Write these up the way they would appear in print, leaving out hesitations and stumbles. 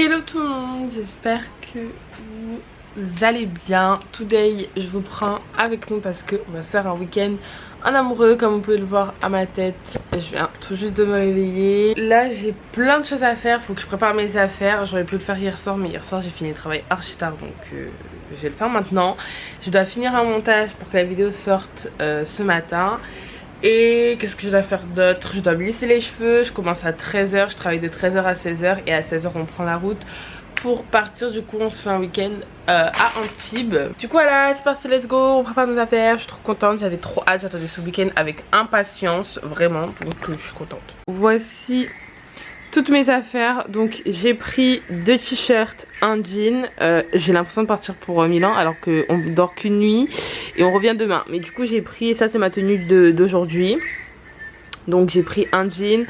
Hello tout le monde, j'espère que vous allez bien. Today je vous prends avec nous parce qu'on va se faire un week-end en amoureux, comme vous pouvez le voir à ma tête. Je viens tout juste de me réveiller. Là j'ai plein de choses à faire, faut que je prépare mes affaires. J'aurais pu le faire hier soir, mais hier soir j'ai fini le travail archi tard, donc je vais le faire maintenant. Je dois finir un montage pour que la vidéo sorte ce matin. Et qu'est-ce que je dois faire d'autre? Je dois me lisser les cheveux. Je commence à 13 h, je travaille de 13 h à 16 h et à 16 h on prend la route pour partir. Du coup on se fait un week-end à Antibes. Du coup voilà, c'est parti, let's go, on prépare nos affaires. Je suis trop contente, j'avais trop hâte, j'attendais ce week-end avec impatience, vraiment, donc je suis contente. Voici toutes mes affaires. Donc j'ai pris 2 t-shirts, un jean. J'ai l'impression de partir pour Milan alors qu'on dort qu'une nuit et on revient demain. Mais du coup j'ai pris, ça c'est ma tenue d'aujourd'hui. Donc j'ai pris un jean,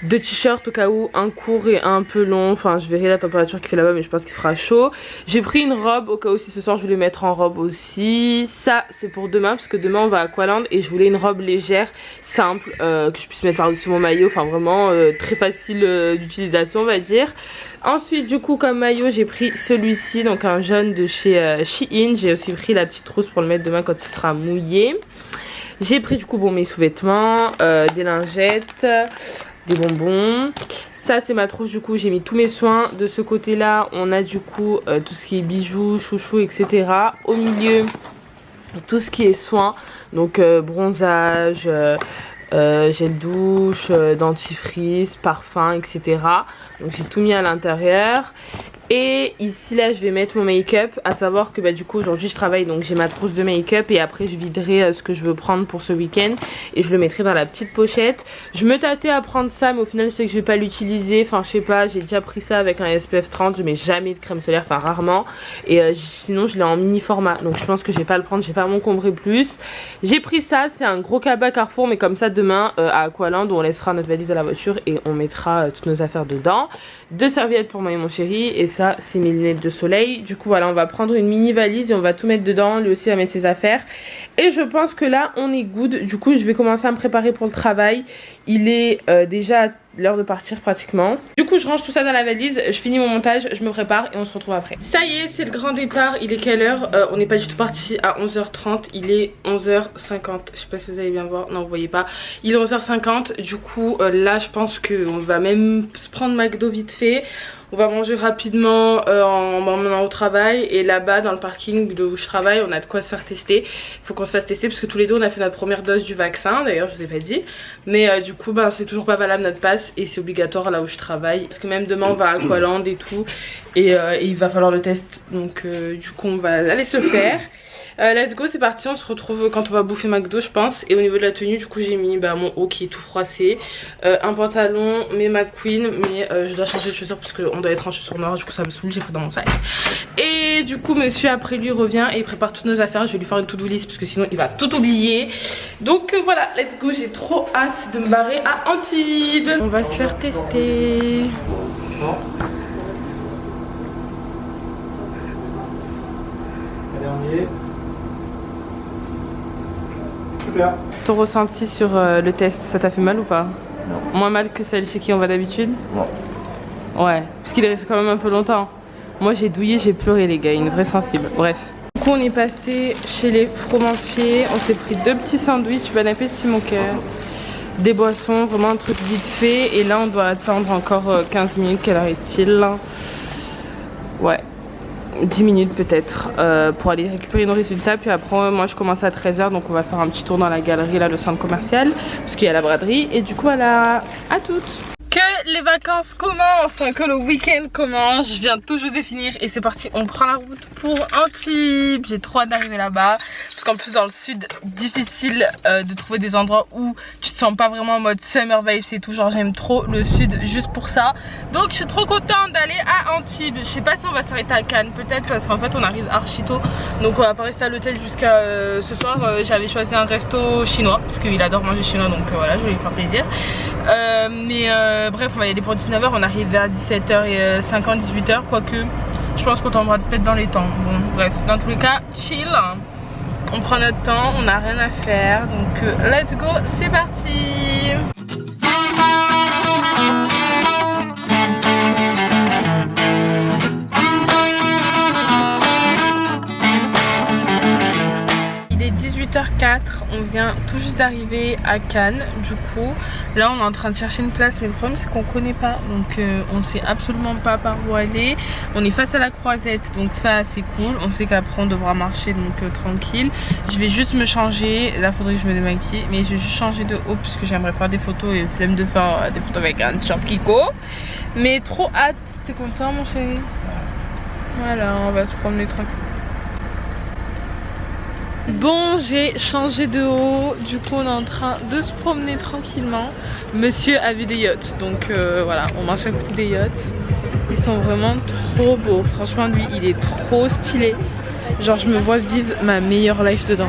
2 t-shirts au cas où, un court et un peu long. Enfin je verrai la température qu'il fait là-bas, mais je pense qu'il fera chaud. J'ai pris une robe au cas où si ce soir je voulais mettre en robe aussi. Ça c'est pour demain parce que demain on va à Aqualand et je voulais une robe légère, simple, que je puisse mettre par-dessus mon maillot. Enfin vraiment très facile d'utilisation on va dire. Ensuite du coup comme maillot j'ai pris celui-ci, donc un jaune de chez Shein. J'ai aussi pris la petite trousse pour le mettre demain quand il sera mouillé. J'ai pris du coup bon mes sous-vêtements, des lingettes, des bonbons. Ça c'est ma trousse, du coup j'ai mis tous mes soins. De ce côté là on a du coup tout ce qui est bijoux, chouchou, etc. Au milieu tout ce qui est soins, donc bronzage, gel douche, dentifrice, parfum, etc. Donc j'ai tout mis à l'intérieur. Et ici là je vais mettre mon make-up, à savoir que du coup aujourd'hui je travaille, donc j'ai ma trousse de make-up et après je viderai ce que je veux prendre pour ce week-end et je le mettrai dans la petite pochette. Je me tâtais à prendre ça mais au final je sais que je vais pas l'utiliser, enfin je sais pas, j'ai déjà pris ça avec un SPF 30, je mets jamais de crème solaire, enfin rarement, et sinon je l'ai en mini format, donc je pense que je vais pas le prendre, je vais pas m'encombrer plus. J'ai pris ça, c'est un gros cabas Carrefour, mais comme ça demain à Aqualand on laissera notre valise à la voiture et on mettra toutes nos affaires dedans. 2 serviettes pour moi et mon chéri, et ça c'est mes lunettes de soleil. Du coup voilà, on va prendre une mini valise et on va tout mettre dedans. Lui aussi va mettre ses affaires et je pense que là on est good. Du coup je vais commencer à me préparer pour le travail. Il est déjà l'heure de partir pratiquement. Du coup je range tout ça dans la valise, je finis mon montage, je me prépare et on se retrouve après. Ça y est, c'est le grand départ. Il est quelle heure? On n'est pas du tout parti à 11h30, il est 11h50. Je sais pas si vous allez bien voir, non vous voyez pas. Il est 11h50, du coup là je pense qu'on va même se prendre McDo vite fait. On va manger rapidement en m'emmenant au travail. Et là-bas dans le parking de où je travaille on a de quoi se faire tester. Il faut qu'on se fasse tester parce que tous les deux on a fait notre première dose du vaccin. D'ailleurs je vous ai pas dit. Mais du coup c'est toujours pas valable notre passe. Et c'est obligatoire là où je travaille. Parce que même demain on va à Aqualand et tout. Et il va falloir le test. Donc du coup on va aller se faire. Let's go, c'est parti, on se retrouve quand on va bouffer McDo je pense. Et au niveau de la tenue du coup j'ai mis mon haut qui est tout froissé, un pantalon, mes McQueen, mais je dois changer de chaussures parce qu'on doit être en chaussures noires, du coup ça me saoule, j'ai pris dans mon sac. Et du coup monsieur après lui revient et il prépare toutes nos affaires. Je vais lui faire une to-do list parce que sinon il va tout oublier. Donc voilà, let's go, j'ai trop hâte de me barrer à Antibes. On va se faire tester. Dernier. Super. Ton ressenti sur le test, ça t'a fait mal ou pas? Non. Moins mal que celle chez qui on va d'habitude? Non. Ouais, parce qu'il est resté quand même un peu longtemps. Moi j'ai douillé, j'ai pleuré les gars, une vraie sensible. Bref. Du coup on est passé chez les fromentiers, on s'est pris 2 petits sandwichs, bon appétit mon cœur. Des boissons, vraiment un truc vite fait. Et là on doit attendre encore 15 minutes, quelle heure est-il? Ouais. 10 minutes peut-être pour aller récupérer nos résultats. Puis après moi je commence à 13 h, donc on va faire un petit tour dans la galerie là, le centre commercial, parce qu'il y a la braderie. Et du coup voilà, à toutes. Que les vacances commencent, enfin que le week-end commence. Je viens tout juste de finir et c'est parti, on prend la route pour Antibes. J'ai trop hâte d'arriver là-bas parce qu'en plus dans le sud, difficile de trouver des endroits où tu te sens pas vraiment en mode summer vibes et tout. Genre j'aime trop le sud juste pour ça. Donc je suis trop contente d'aller à Antibes. Je sais pas si on va s'arrêter à Cannes, peut-être, parce qu'en fait on arrive archi tôt. Donc on va pas rester à l'hôtel jusqu'à ce soir. J'avais choisi un resto chinois parce qu'il adore manger chinois, donc voilà, je vais lui faire plaisir. Bref, on va y aller pour 19 h, on arrive vers 17h50, 18 h, quoique je pense qu'on tombera peut-être dans les temps. Bon, bref, dans tous les cas, chill. On prend notre temps, on n'a rien à faire, donc let's go, c'est parti. 18h04, on vient tout juste d'arriver à Cannes. Du coup là on est en train de chercher une place, mais le problème c'est qu'on connaît pas, donc on sait absolument pas par où aller. On est face à la croisette, donc ça c'est cool, on sait qu'après on devra marcher, donc tranquille. Je vais juste me changer, là faudrait que je me démaquille, mais je vais juste changer de haut puisque j'aimerais faire des photos et flemme de faire des photos avec un t-shirt Kiko. Mais trop hâte. T'es content mon chéri? Voilà, on va se promener tranquille. Bon, j'ai changé de haut, du coup on est en train de se promener tranquillement. Monsieur a vu des yachts, donc voilà, on marche à côté des yachts. Ils sont vraiment trop beaux, franchement lui il est trop stylé. Genre je me vois vivre ma meilleure life dedans.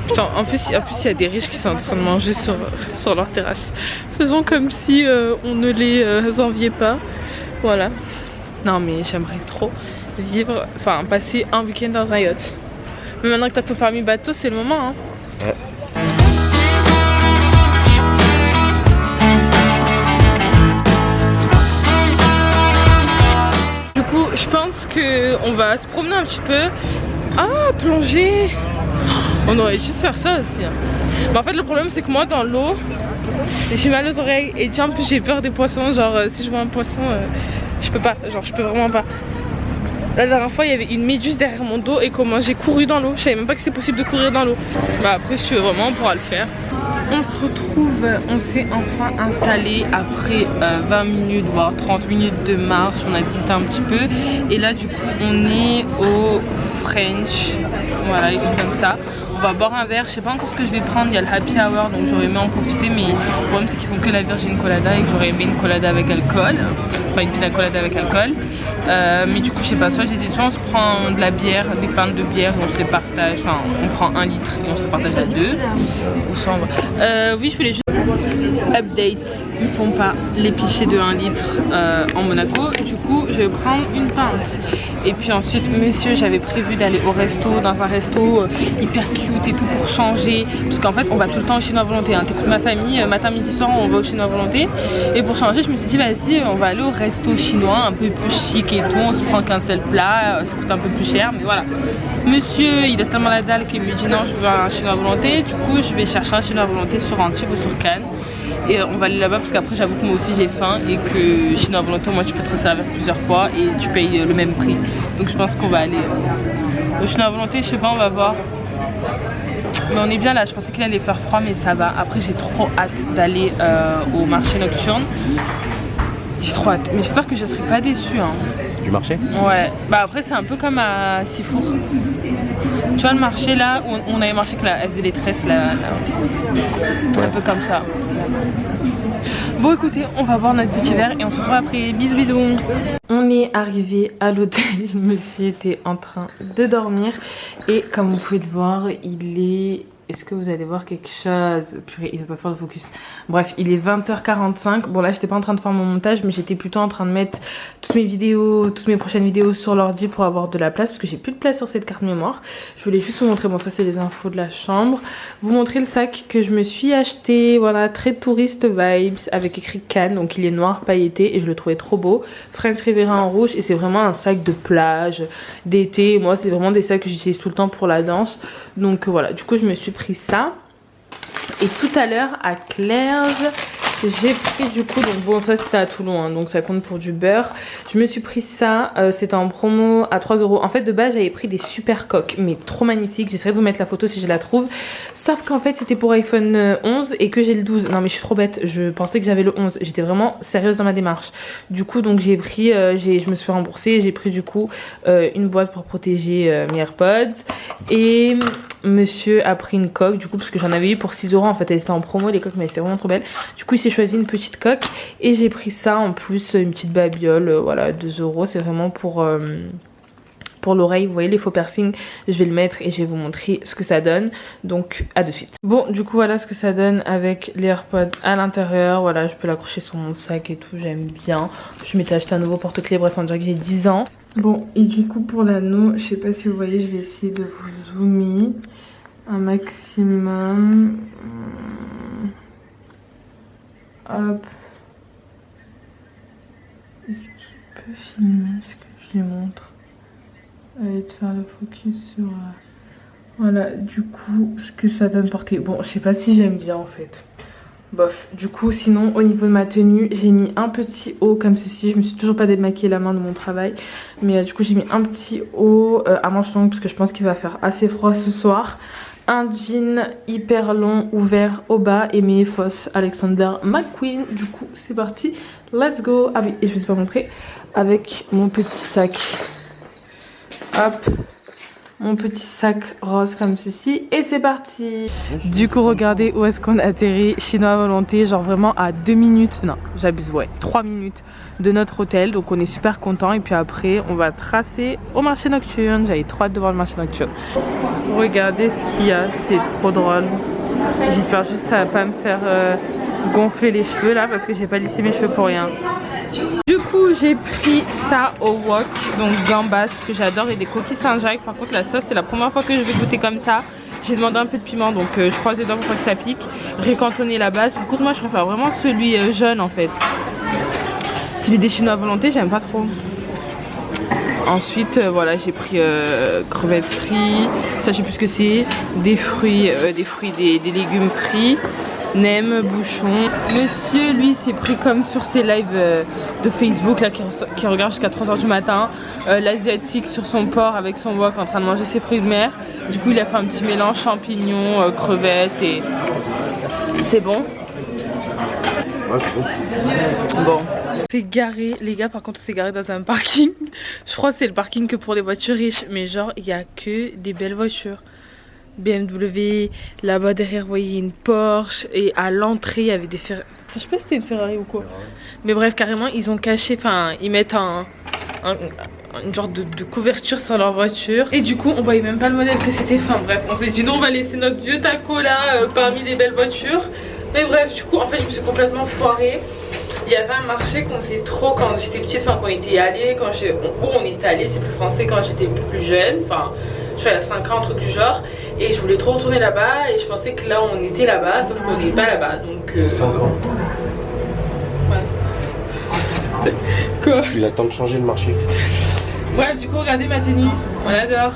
Putain, en plus il y a des riches qui sont en train de manger sur leur terrasse. Faisons comme si on ne les enviait pas. Voilà. Non mais j'aimerais trop vivre, enfin passer un week-end dans un yacht. Mais maintenant que t'as ton permis bateau, c'est le moment hein. Ouais. Du coup je pense qu'on va se promener un petit peu. Ah, plonger. On aurait dû faire ça aussi hein. Mais en fait le problème c'est que moi dans l'eau j'ai mal aux oreilles. Et tiens en plus j'ai peur des poissons. Genre si je vois un poisson je peux pas, genre je peux vraiment pas. La dernière fois il y avait une méduse derrière mon dos et comment j'ai couru dans l'eau. Je savais même pas que c'est possible de courir dans l'eau. Bah après si tu veux vraiment on pourra le faire. On se retrouve, on s'est enfin installé après 20 minutes voire 30 minutes de marche. On a visité un petit peu. Et là du coup on est au French. Voilà, il est comme ça. On va boire un verre, je sais pas encore ce que je vais prendre, il y a le happy hour donc j'aurais aimé en profiter, mais le problème c'est qu'ils font que la virgin colada et que j'aurais aimé une colada avec alcool, enfin une pina colada avec alcool. Mais du coup je sais pas, soit j'hésite, soit on se prend de la bière, des pintes de bière et on se les partage, enfin on prend 1 litre et on se les partage à 2, ou soit on va... oui je voulais juste update, ils font pas les pichets de 1 litre en Monaco, du coup je vais prendre une pinte. Et puis ensuite monsieur j'avais prévu d'aller au resto, dans un resto hyper cute et tout pour changer, parce qu'en fait on va tout le temps au Chinois Volonté hein. Texte ma famille, matin midi soir on va au Chinois Volonté. Et pour changer je me suis dit vas-y on va aller au resto chinois un peu plus chic et tout, on se prend qu'un seul plat, ça coûte un peu plus cher mais voilà. Monsieur il a tellement la dalle qu'il me dit non je veux un Chinois Volonté, du coup je vais chercher un Chinois Volonté sur Antibes ou sur Cannes. Et on va aller là-bas parce qu'après j'avoue que moi aussi j'ai faim et que Chinois Volonté moi tu peux te servir plusieurs fois et tu payes le même prix. Donc je pense qu'on va aller au Chinois Volonté, je sais pas, on va voir. Mais on est bien là, je pensais qu'il allait faire froid mais ça va. Après j'ai trop hâte d'aller au marché nocturne. J'ai trop hâte, mais j'espère que je serai pas déçue hein. Du marché? Ouais, bah après c'est un peu comme à Sifour. Tu vois le marché là où on avait marché que là, elle faisait les tresses là. Ouais. Un peu comme ça. Bon écoutez, on va boire notre petit verre et on se retrouve après. Bisous bisous. On est arrivé à l'hôtel, monsieur était en train de dormir. Et comme vous pouvez le voir, il est... Est-ce que vous allez voir quelque chose? Purée, il va pas faire de focus. Bref, il est 20h45. Bon là, j'étais pas en train de faire mon montage, mais j'étais plutôt en train de mettre toutes mes vidéos, toutes mes prochaines vidéos sur l'ordi pour avoir de la place, parce que j'ai plus de place sur cette carte mémoire. Je voulais juste vous montrer, bon ça c'est les infos de la chambre. Vous montrer le sac que je me suis acheté, voilà, très touriste vibes, avec écrit Cannes, donc il est noir pailleté et je le trouvais trop beau. French Riviera en rouge et c'est vraiment un sac de plage, d'été. Moi c'est vraiment des sacs que j'utilise tout le temps pour la danse. Donc voilà, du coup je me suis pris ça. Et tout à l'heure à Claire's, j'ai pris du coup, donc bon ça c'était à Toulon hein, donc ça compte pour du beurre. Je me suis pris ça, c'était en promo à 3 €. En fait de base j'avais pris des super coques mais trop magnifiques. J'essaierai de vous mettre la photo si je la trouve. Sauf qu'en fait c'était pour iPhone 11 et que j'ai le 12. Non mais je suis trop bête, je pensais que j'avais le 11. J'étais vraiment sérieuse dans ma démarche. Du coup donc j'ai pris, je me suis fait rembourser. J'ai pris du coup une boîte pour protéger mes AirPods. Et monsieur a pris une coque du coup parce que j'en avais eu pour 6 € en fait. Elle était en promo les coques mais c'était vraiment trop belle. Du coup il s'est choisi une petite coque et j'ai pris ça en plus, une petite babiole, voilà 2 €. C'est vraiment pour l'oreille, vous voyez les faux piercings, je vais le mettre et je vais vous montrer ce que ça donne, donc à de suite. Bon du coup voilà ce que ça donne avec les AirPods à l'intérieur, voilà je peux l'accrocher sur mon sac et tout, j'aime bien. Je m'étais acheté un nouveau porte-clés, bref on dirait que j'ai 10 ans. Bon et du coup pour l'anneau, je sais pas si vous voyez, je vais essayer de vous zoomer un maximum. Hop. Est-ce qu'il peut filmer ce que je lui montre? Allez, de faire le focus sur Voilà du coup ce que ça donne porter. Bon je sais pas si j'aime bien en fait. Bof. Du coup sinon au niveau de ma tenue j'ai mis un petit haut comme ceci. Je me suis toujours pas démaquillé la main de mon travail. Mais du coup j'ai mis un petit haut à manches longues parce que je pense qu'il va faire assez froid ce soir. Un jean hyper long ouvert au bas et mes fosses Alexander McQueen. Du coup c'est parti, let's go. Ah oui et je vais pas montrer avec mon petit sac. Hop, mon petit sac rose comme ceci et c'est parti. Du coup regardez où est-ce qu'on a atterri. Chinois à volonté, genre vraiment à 2 minutes, non j'abuse, ouais 3 minutes de notre hôtel. Donc on est super content et puis après on va tracer au marché nocturne. J'avais trop hâte de voir le marché nocturne. Regardez ce qu'il y a, c'est trop drôle. J'espère juste que ça va pas me faire gonfler les cheveux là parce que j'ai pas lissé mes cheveux pour rien. Du coup j'ai pris ça au wok, donc gambas parce que j'adore, et des coquilles Saint-Jacques. Par contre la sauce c'est la première fois que je vais goûter comme ça. J'ai demandé un peu de piment donc je croise les doigts pour pas que ça pique. Récantonner la base. Par contre moi je préfère vraiment celui jaune en fait. Celui des Chinois à volonté j'aime pas trop. Ensuite voilà j'ai pris crevettes frites, ça je sais plus ce que c'est, des légumes frits, nem, bouchon. Monsieur lui s'est pris comme sur ses lives de Facebook là qui regarde jusqu'à 3 h du matin, l'asiatique sur son porc avec son wok en train de manger ses fruits de mer. Du coup il a fait un petit mélange champignons, crevettes et c'est bon. Ouais, c'est bon. Bon. C'est garé, les gars, par contre c'est garé dans un parking. Je crois que c'est le parking que pour les voitures riches. Mais genre il y a que des belles voitures. BMW, là-bas derrière vous voyez une Porsche. Et à l'entrée il y avait des Ferrari. Enfin, je sais pas si c'était une Ferrari ou quoi. Mais bref carrément ils ont caché, enfin ils mettent une genre de couverture sur leur voiture. Et du coup on voyait même pas le modèle que c'était. Enfin bref on s'est dit non on va laisser notre vieux taco là parmi les belles voitures. Mais bref du coup en fait je me suis complètement foirée. Il y avait un marché qu'on faisait trop quand j'étais petite, enfin quand on était allé, où on était allé, c'est plus français, quand j'étais plus jeune, enfin je suis à 5 ans, un truc du genre, et je voulais trop retourner là-bas et je pensais que là on était là-bas, sauf qu'on n'est pas là-bas, donc 5 ans. Ouais. Quoi? Il a le temps de changer le marché. Bref, du coup regardez ma tenue, on adore.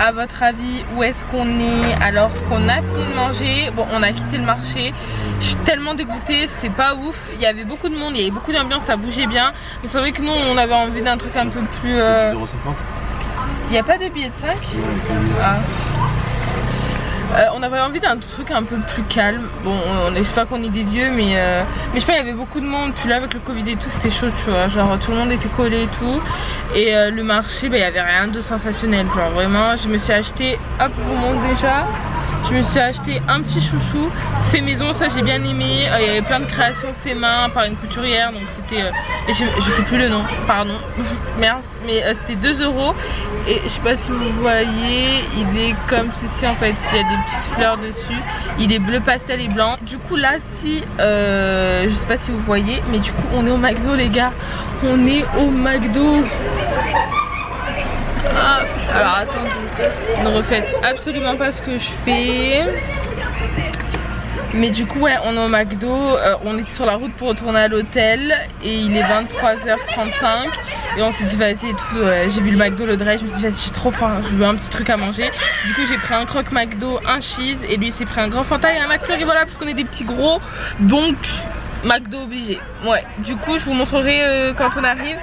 À votre avis, où est-ce qu'on est alors qu'on a fini de manger? Bon, on a quitté le marché. Je suis tellement dégoûtée, c'était pas ouf. Il y avait beaucoup de monde, il y avait beaucoup d'ambiance, ça bougeait bien. Mais c'est vrai que nous, on avait envie d'un truc un peu plus... Il n'y a pas de billet de 5? Ah. On avait envie d'un truc un peu plus calme. Bon, on espère pas qu'on est des vieux, mais je sais pas, il y avait beaucoup de monde. Puis là, avec le Covid et tout, c'était chaud, tu vois. Genre, tout le monde était collé et tout. Et le marché, bah, il y avait rien de sensationnel. Genre, vraiment, je me suis acheté, hop, je vous montre déjà. Je me suis acheté un petit chouchou fait maison, ça j'ai bien aimé. Il y avait plein de créations fait main par une couturière, donc c'était, je sais plus le nom, pardon, merde, mais c'était 2 €. Et je sais pas si vous voyez, il est comme ceci en fait, il y a des petites fleurs dessus. Il est bleu pastel et blanc. Du coup là, si, je sais pas si vous voyez, mais du coup on est au McDo les gars, on est au McDo. Ah, alors attendez, ne refaites absolument pas ce que je fais. Mais du coup ouais, on est au McDo, on était sur la route pour retourner à l'hôtel et il est 23 h 35 et on s'est dit vas-y et tout, j'ai vu le McDo, le drive, je me suis dit vas-y j'ai trop faim, je veux un petit truc à manger. Du coup j'ai pris un croque McDo, un cheese et lui s'est pris un grand Fanta et un McFlurry, voilà, parce qu'on est des petits gros, donc McDo obligé. Ouais, du coup je vous montrerai quand on arrive.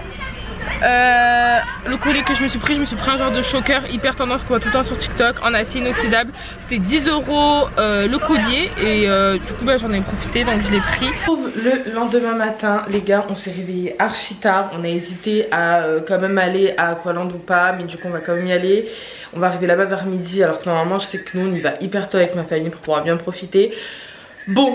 Le collier que je me suis pris un genre de choker hyper tendance qu'on voit tout le temps sur TikTok en acier inoxydable. C'était 10 € le collier et du coup bah, j'en ai profité donc je l'ai pris. Le lendemain matin les gars, on s'est réveillé archi tard. On a hésité à quand même aller à Aqualand ou pas, mais du coup on va quand même y aller. On va arriver là-bas vers midi alors que normalement je sais que nous on y va hyper tôt avec ma famille pour pouvoir bien profiter. Bon,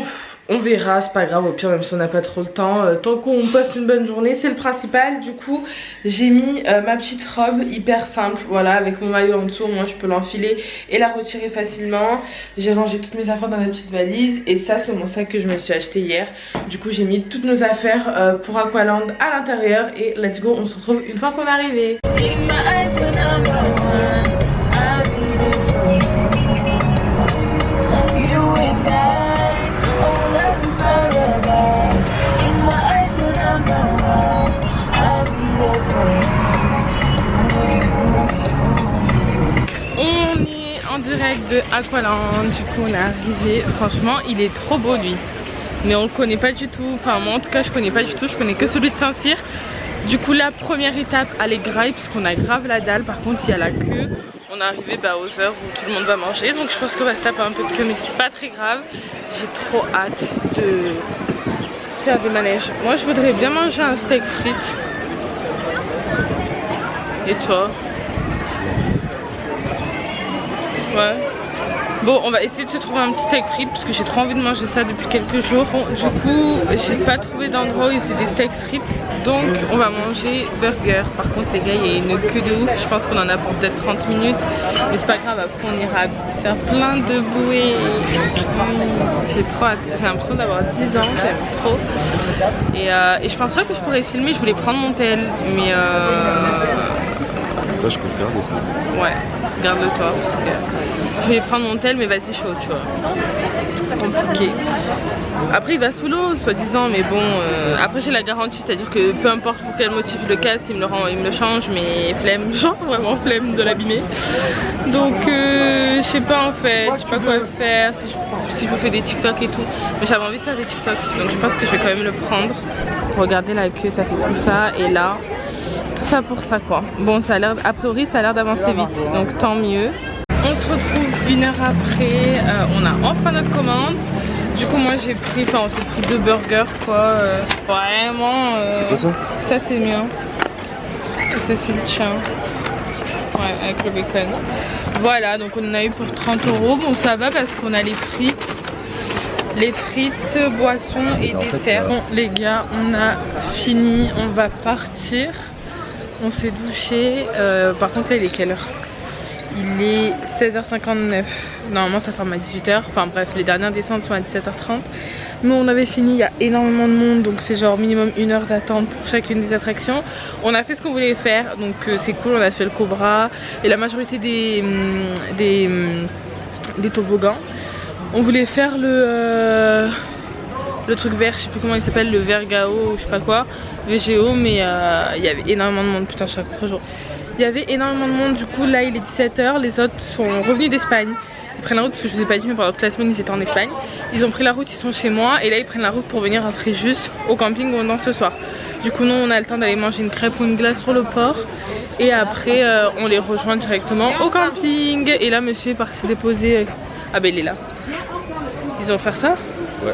on verra, c'est pas grave, au pire même si on n'a pas trop le temps, tant qu'on passe une bonne journée, c'est le principal. Du coup j'ai mis ma petite robe hyper simple, voilà, avec mon maillot en dessous, moi je peux l'enfiler et la retirer facilement. J'ai rangé toutes mes affaires dans la petite valise et ça c'est mon sac que je me suis acheté hier. Du coup j'ai mis toutes nos affaires pour Aqualand à l'intérieur et let's go, on se retrouve une fois qu'on est arrivé. en direct de Aqualand. Du coup on est arrivé, franchement il est trop beau lui. Mais on le connaît pas du tout, enfin moi en tout cas je connais pas du tout, je connais que celui de Saint-Cyr. Du coup la première étape elle est grave puisqu'on a grave la dalle, par contre il y a la queue. On est arrivé aux heures où tout le monde va manger, donc je pense qu'on va se taper un peu de queue, mais c'est pas très grave. J'ai trop hâte de faire des manèges. Moi je voudrais bien manger un steak frites. Et toi? Ouais. Bon, on va essayer de se trouver un petit steak frites parce que j'ai trop envie de manger ça depuis quelques jours. Bon, du coup, j'ai pas trouvé d'endroit où il faisait des steaks frites, donc on va manger burger. Par contre, les gars, il y a une queue de ouf. Je pense qu'on en a pour peut-être 30 minutes, mais c'est pas grave. Après, on ira faire plein de bouées. J'ai trop hâte. J'ai l'impression d'avoir 10 ans, j'aime trop. Et je pense pas que je pourrais filmer. Je voulais prendre mon tel, mais Toi, je peux te garder ça. ouais, garde-toi parce que je voulais prendre mon tel, mais vas-y chaud, tu vois. Compliqué. Après il va sous l'eau soi-disant, mais bon après j'ai la garantie, c'est à dire que peu importe pour quel motif je le casse, il me le change, mais flemme, genre vraiment flemme de l'abîmer. Donc je sais pas en fait, je sais pas quoi faire, si je vous fais des TikTok et tout, mais j'avais envie de faire des TikTok, donc je pense que je vais quand même le prendre. Regardez la queue, ça fait tout ça, et là tout ça pour ça quoi. Bon, ça a l'air, a priori ça a l'air d'avancer vite, donc tant mieux. On se retrouve une heure après, on a enfin notre commande. Du coup moi j'ai pris, enfin on s'est pris 2 burgers quoi, vraiment C'est quoi ça? Ça c'est mieux. Et ça c'est le tien. Ouais, avec le bacon. Voilà, donc on en a eu pour 30 €. Bon ça va parce qu'on a les frites, boissons et desserts. Bon les gars, on a fini, on va partir. On s'est douché, par contre là il est quelle heure? Il est 16h59, normalement ça ferme à 18h, enfin bref les dernières descentes sont à 17h30. Mais on avait fini, il y a énormément de monde, donc c'est genre minimum 1 heure d'attente pour chacune des attractions. On a fait ce qu'on voulait faire, donc c'est cool, on a fait le Cobra et la majorité des toboggans. On voulait faire le truc vert, je sais plus comment il s'appelle, le Vergao ou je sais pas quoi, VGO, mais il y avait énormément de monde, putain chaque 3 jours. Il y avait énormément de monde, du coup là il est 17h, les autres sont revenus d'Espagne. Ils prennent la route parce que je vous ai pas dit, mais pendant toute la semaine ils étaient en Espagne. Ils ont pris la route, ils sont chez moi et là ils prennent la route pour venir à Fréjus au camping où on danse ce soir. Du coup nous on a le temps d'aller manger une crêpe ou une glace sur le port et après on les rejoint directement au camping. Et là monsieur est parti déposer, ah ben il est là. Ils ont fait ça? Ouais.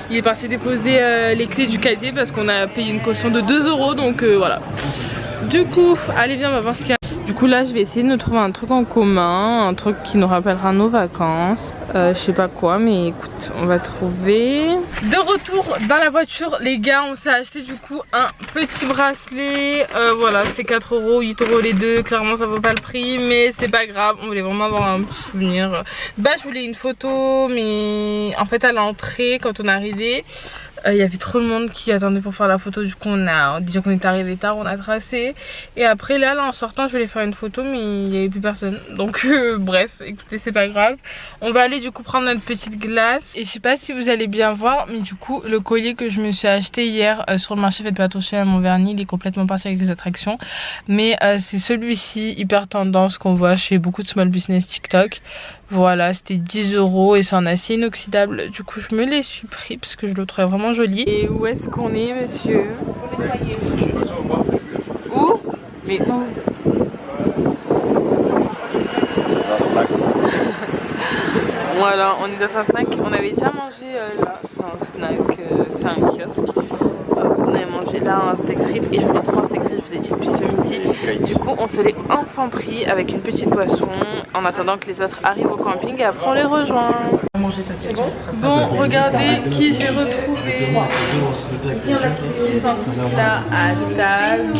Il est parti déposer les clés du casier parce qu'on a payé une caution de 2 €, donc voilà. Du coup, allez viens, on va voir ce qu'il y a. Du coup là je vais essayer de nous trouver un truc en commun, un truc qui nous rappellera nos vacances. Je sais pas quoi, mais écoute, on va trouver. De retour dans la voiture les gars, on s'est acheté du coup un petit bracelet. Voilà, c'était 4 €, 8 € les deux. Clairement ça vaut pas le prix, mais c'est pas grave, on voulait vraiment avoir un petit souvenir. Bah je voulais une photo, mais en fait à l'entrée quand on est arrivé, il y avait trop de monde qui attendait pour faire la photo. Du coup on a déjà qu'on est arrivé tard, on a tracé. Et après là en sortant je voulais faire une photo, mais il n'y avait plus personne. Donc bref, écoutez, c'est pas grave. On va aller du coup prendre notre petite glace. Et je sais pas si vous allez bien voir, mais du coup le collier que je me suis acheté hier sur le marché, faites pas attention à mon vernis, il est complètement parti avec les attractions. Mais c'est celui-ci, hyper tendance, qu'on voit chez beaucoup de small business TikTok. Voilà, c'était 10 € et c'est en acier inoxydable. Du coup je me l'ai suis pris parce que je le trouvais vraiment joli. Et où est-ce qu'on est monsieur? Où? Mais où? Voilà, on est dans un snack. On avait déjà mangé là, c'est un snack, c'est un kiosque. On avait mangé là un steak frites et je voulais 3 steak frites, je vous ai dit depuis ce midi. Du coup on se l'est enfin pris avec une petite boisson en attendant que les autres arrivent au camping et après on les rejoint. Bon, regardez qui j'ai retrouvé. Ici on a qui sont tous là à table.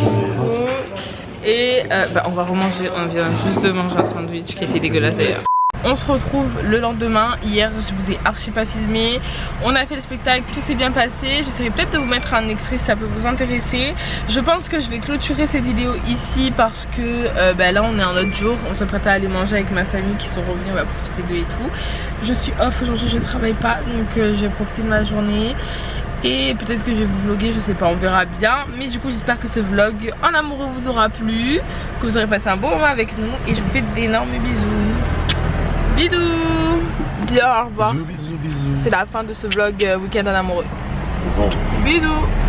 Et bah on va remanger, on vient juste de manger un sandwich qui était dégueulasse d'ailleurs. On se retrouve le lendemain. Hier je vous ai archi pas filmé. On a fait le spectacle, tout s'est bien passé. J'essaierai peut-être de vous mettre un extrait si ça peut vous intéresser. Je pense que je vais clôturer cette vidéo ici parce que bah là on est un autre jour. On s'apprête à aller manger avec ma famille qui sont revenus, on va profiter d'eux et tout. Je suis off aujourd'hui, je ne travaille pas, donc je vais profiter de ma journée. Et peut-être que je vais vous vlogger, je sais pas, on verra bien. Mais du coup j'espère que ce vlog en amoureux vous aura plu, que vous aurez passé un bon moment avec nous. Et je vous fais d'énormes bisous. Bisous. Dis au revoir. Bisous, bisous, bisous. C'est la fin de ce vlog week-end en amoureux. Bisous. Bisous.